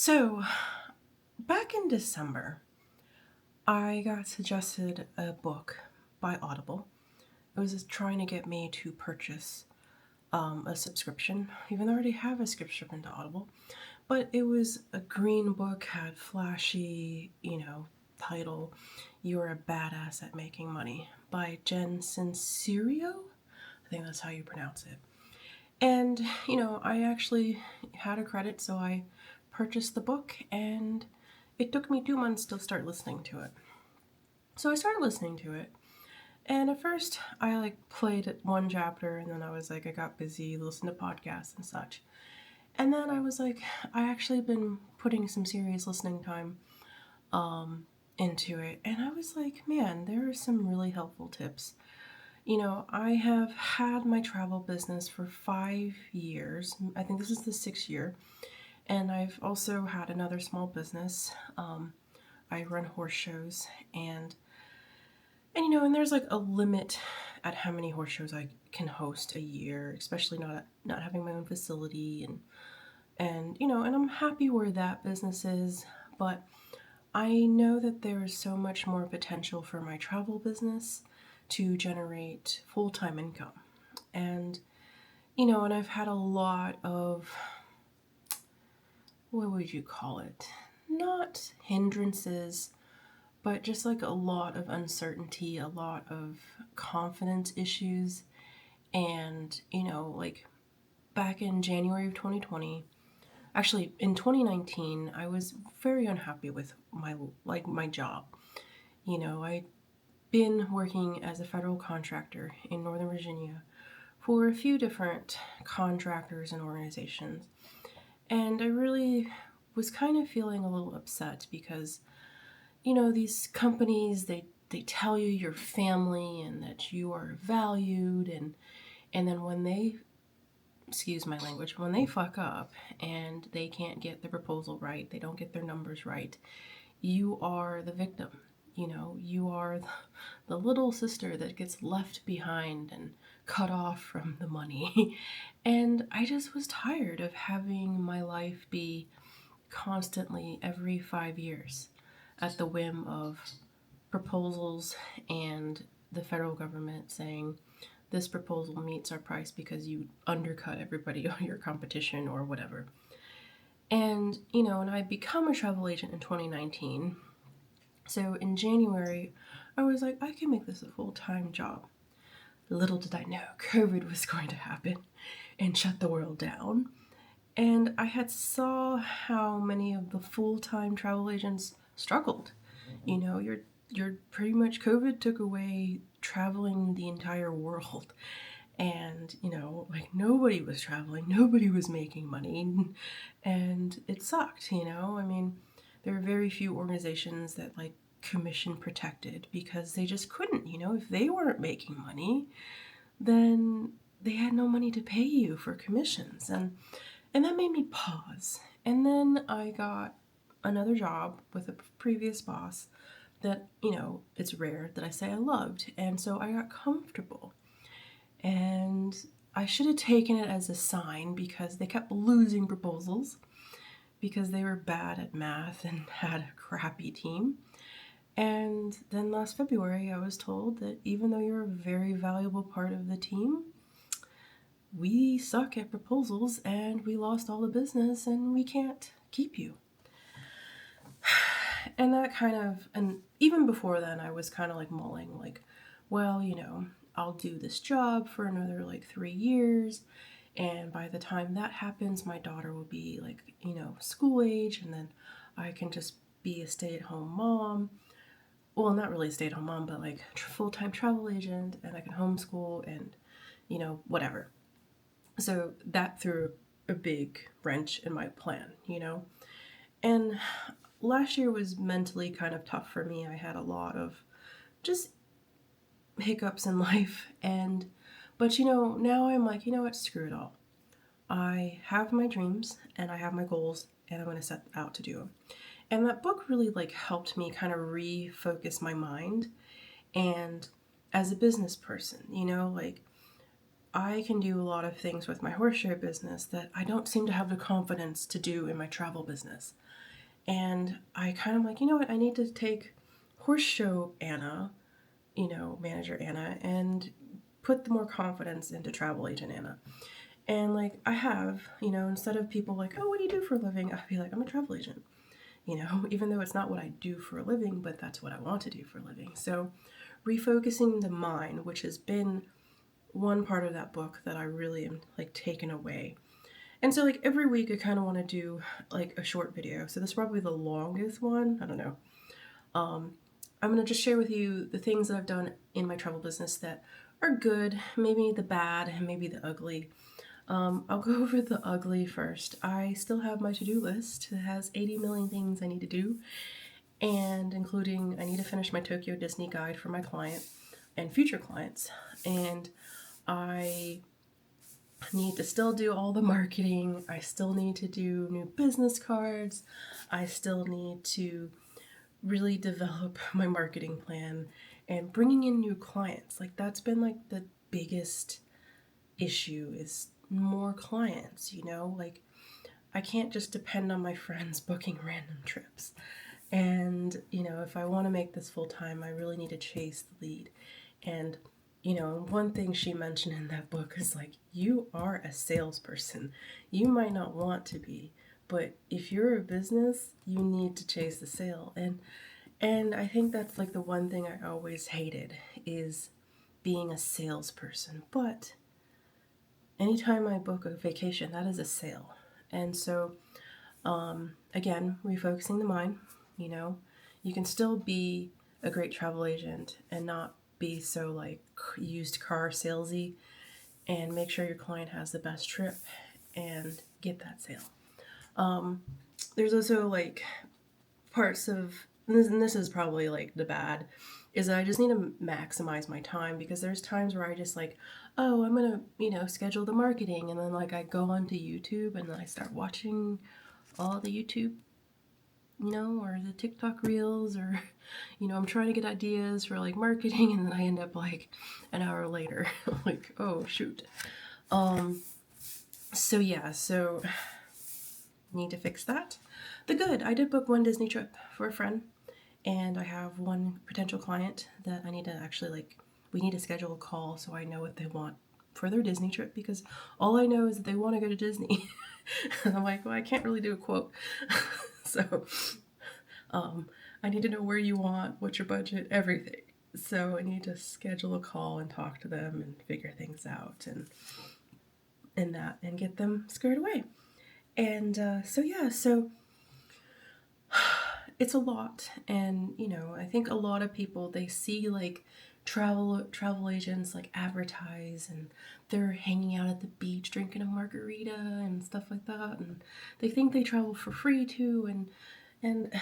So, back in December, I got suggested a book by Audible. It was just trying to get me to purchase a subscription, even though I already have a subscription to Audible. But it was a green book, had flashy, title, You're a Badass at Making Money by Jen Sincero. I think that's how you pronounce it. And, I actually had a credit, so I purchased the book, and it took me 2 months to start listening to it. So I started listening to it, and at first I played one chapter, and then I got busy, listened to podcasts and such. And then I was like, I actually been putting some serious listening time into it, and I was like, man, there are some really helpful tips. I have had my travel business for 5 years. I think this is the 6th year. And I've also had another small business. I run horse shows, and there's like a limit at how many horse shows I can host a year, especially not having my own facility, and I'm happy where that business is, but I know that there is so much more potential for my travel business to generate full-time income. And I've had a lot of, what would you call it? Not hindrances, but just like a lot of uncertainty, a lot of confidence issues. And, back in January of 2020, actually in 2019, I was very unhappy with my job. I'd been working as a federal contractor in Northern Virginia for a few different contractors and organizations. And I really was kind of feeling a little upset because, these companies, they tell you you're family and that you are valued, and then when they, excuse my language, when they fuck up and they can't get the proposal right, they don't get their numbers right, you are the victim. You are the little sister that gets left behind and cut off from the money. And I just was tired of having my life be constantly every 5 years at the whim of proposals and the federal government saying this proposal meets our price because you undercut everybody on your competition or whatever. And I become a travel agent in 2019. So in January, I was like, I can make this a full-time job. Little did I know COVID was going to happen and shut the world down. And I had saw how many of the full-time travel agents struggled. You're pretty much, COVID took away traveling the entire world. And, nobody was traveling, nobody was making money, and it sucked, I mean, there are very few organizations that commission protected because they just couldn't, if they weren't making money, then they had no money to pay you for commissions. And that made me pause. And then I got another job with a previous boss that, it's rare that I say I loved. And so I got comfortable. And I should have taken it as a sign because they kept losing proposals because they were bad at math and had a crappy team. And then last February, I was told that even though you're a very valuable part of the team, we suck at proposals and we lost all the business and we can't keep you. And that and even before then, I was kind of mulling, well, I'll do this job for another 3 years. And by the time that happens, my daughter will be school age, and then I can just be a stay-at-home mom. Well, not really a stay-at-home mom, but full-time travel agent, and I can homeschool and, whatever. So that threw a big wrench in my plan, And last year was mentally kind of tough for me. I had a lot of just hiccups in life, but now I'm like, you know what, screw it all. I have my dreams and I have my goals and I'm going to set out to do them. And that book really helped me kind of refocus my mind. And as a business person, I can do a lot of things with my horse show business that I don't seem to have the confidence to do in my travel business. And I kind of like, you know what, I need to take horse show Anna, manager Anna, and put the more confidence into travel agent Anna. And like I have, instead of people like, oh, what do you do for a living? I'd be like, I'm a travel agent, even though it's not what I do for a living, but that's what I want to do for a living. So refocusing the mind, which has been one part of that book that I really am like taken away. And so like every week I kind of want to do like a short video. So this is probably the longest one. I don't know. I'm going to just share with you the things that I've done in my travel business that are good, maybe the bad, and maybe the ugly. I'll go over the ugly first. I still have my to-do list that has 80 million things I need to do, and including I need to finish my Tokyo Disney guide for my client and future clients. And I need to still do all the marketing. I still need to do new business cards. I still need to really develop my marketing plan and bringing in new clients. Like that's been like the biggest issue is more clients, like I can't just depend on my friends booking random trips. And, if I want to make this full time, I really need to chase the lead. And, one thing she mentioned in that book is like, you are a salesperson. You might not want to be, but if you're a business, you need to chase the sale. And I think that's like the one thing I always hated is being a salesperson. But anytime I book a vacation, that is a sale. And so, again, refocusing the mind, you can still be a great travel agent and not be so like used car salesy, and make sure your client has the best trip and get that sale. There's also like parts of and this is probably like the bad, is that I just need to maximize my time, because there's times where I just like, oh, I'm gonna, schedule the marketing, and then like I go onto YouTube and then I start watching all the YouTube, or the TikTok reels, or, I'm trying to get ideas for like marketing, and then I end up like an hour later, like, oh shoot. So yeah, so need to fix that. The good, I did book one Disney trip for a friend, and I have one potential client that I need to actually like, we need to schedule a call so I know what they want for their Disney trip, because all I know is that they want to go to Disney. And I'm like, well, I can't really do a quote. So I need to know where you want, what's your budget, everything. So I need to schedule a call and talk to them and figure things out and get them squared away. And so it's a lot. And I think a lot of people, they see like travel agents like advertise, and they're hanging out at the beach drinking a margarita and stuff like that, and they think they travel for free too. And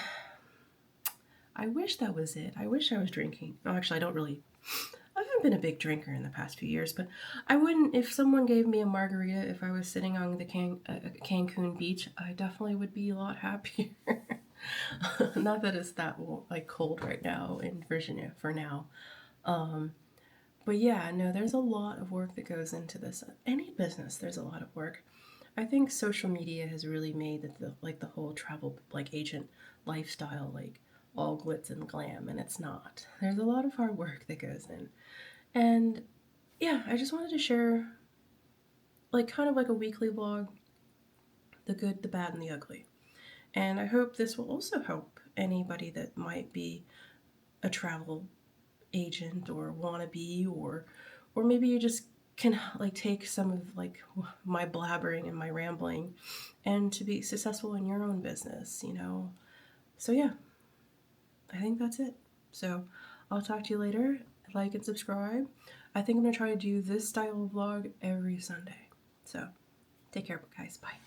I wish that was it. I wish I was drinking. No, actually, I haven't been a big drinker in the past few years, but I wouldn't, if someone gave me a margarita, if I was sitting on the Cancun beach, I definitely would be a lot happier. Not that it's that like cold right now in Virginia for now. But yeah, no, there's a lot of work that goes into this. Any business, there's a lot of work. I think social media has really made the whole travel like agent lifestyle like all glitz and glam, and it's not. There's a lot of hard work that goes in. And yeah, I just wanted to share like kind of like a weekly vlog, the good, the bad, and the ugly. And I hope this will also help anybody that might be a travel agent or wannabe, or maybe you just can like take some of like my blabbering and my rambling and to be successful in your own business, So yeah, I think that's it. So I'll talk to you later. Like and subscribe. I think I'm gonna try to do this style of vlog every Sunday. So take care, guys. Bye.